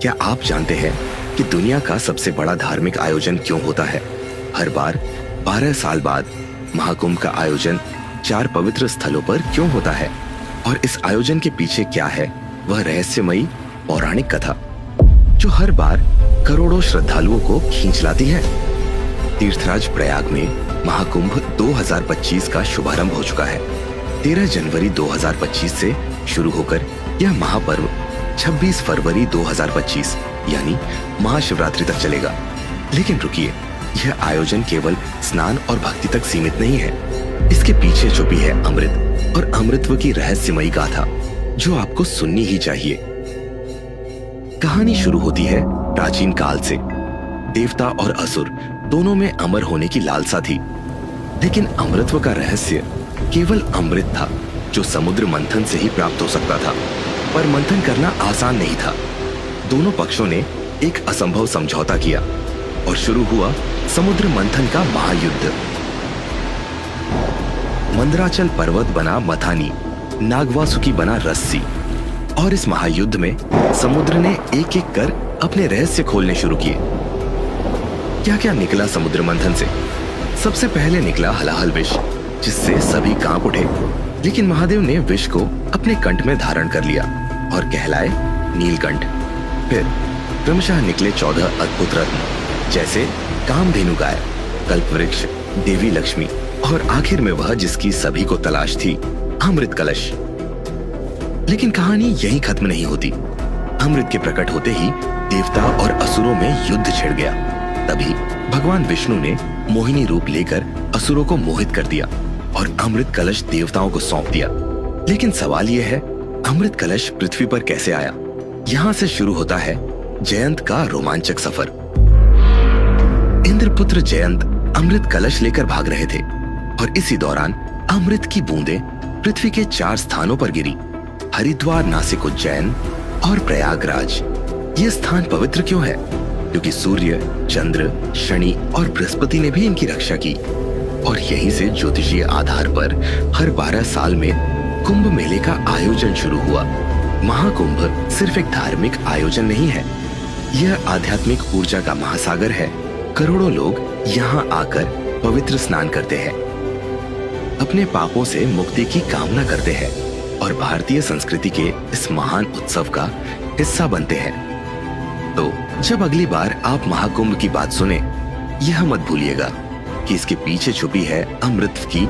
क्या आप जानते हैं कि दुनिया का सबसे बड़ा धार्मिक आयोजन क्यों होता है? हर बार 12 साल बाद महाकुंभ का आयोजन 4 पवित्र स्थलों पर क्यों होता है? और इस आयोजन के पीछे क्या है वह रहस्यमयी पौराणिक कथा जो हर बार करोड़ों श्रद्धालुओं को खींच लाती है। तीर्थराज प्रयाग में महाकुंभ 2025 का शुभारंभ हो चुका है। 13 जनवरी 2025 से शुरू होकर यह महापर्व 26 फरवरी 2025 यानी महाशिवरात्रि तक चलेगा। लेकिन रुकिए, यह आयोजन केवल स्नान और भक्ति तक सीमित नहीं है। इसके पीछे छुपी है अमृत और अमृतत्व की रहस्यमयी गाथा जो आपको सुननी ही चाहिए। कहानी शुरू होती है प्राचीन काल से। देवता और असुर दोनों में अमर होने की लालसा थी, लेकिन अमृतत्व का रहस्य केवल अमृत था जो समुद्र मंथन से ही प्राप्त हो सकता था। पर मंथन करना आसान नहीं था। दोनों पक्षों ने एक असंभव समझौता किया और शुरू हुआ समुद्र मंथन का महायुद्ध। मंदराचल पर्वत बना मथानी, नागवासुकी बना रस्सी, और इस महायुद्ध में समुद्र ने एक एक कर अपने रहस्य खोलने शुरू किए। क्या क्या निकला समुद्र मंथन से? सबसे पहले निकला हलाहल विष, जिससे सभी कांप उठे। लेकिन महादेव ने विष को अपने कंठ में धारण कर लिया और कहलाए नीलकंठ। फिर क्रमशः निकले 14 अद्भुत रत्न, जैसे कामधेनु गाय, कल्पवृक्ष, देवी लक्ष्मी और आखिर में वह जिसकी सभी को तलाश थी, अमृत कलश। लेकिन कहानी यहीं खत्म नहीं होती। अमृत के प्रकट होते ही देवता और असुरों में युद्ध छिड़ गया। तभी भगवान विष्णु ने मोहिनी रूप लेकर असुरों को मोहित कर दिया और अमृत कलश देवताओं को सौंप दिया। लेकिन सवाल यह है, अमृत कलश पृथ्वी पर कैसे आया? यहाँ से शुरू होता है जयंत का रोमांचक सफर। इंद्रपुत्र जयंत अमृत कलश लेकर भाग रहे थे और इसी दौरान अमृत की बूंदें पृथ्वी के 4 स्थानों पर गिरी: हरिद्वार, नासिक, उज्जैन और प्रयागराज। ये स्थान पवित्र क्यों है? क्योंकि सूर्य, चंद्र, शनि और बृहस्पति ने भी इनकी रक्षा की। और यहीं से ज्योतिषीय आधार पर हर 12 साल में कुंभ मेले का आयोजन शुरू हुआ। महाकुंभ सिर्फ एक धार्मिक आयोजन नहीं है, यह आध्यात्मिक ऊर्जा का महासागर है। करोड़ों लोग यहाँ आकर पवित्र स्नान करते हैं, अपने पापों से मुक्ति की कामना करते हैं और भारतीय संस्कृति के इस महान उत्सव का हिस्सा बनते हैं। तो जब अगली बार आप महाकुंभ की बात सुने, यह मत भूलिएगा कि इसके पीछे छुपी है अमृत की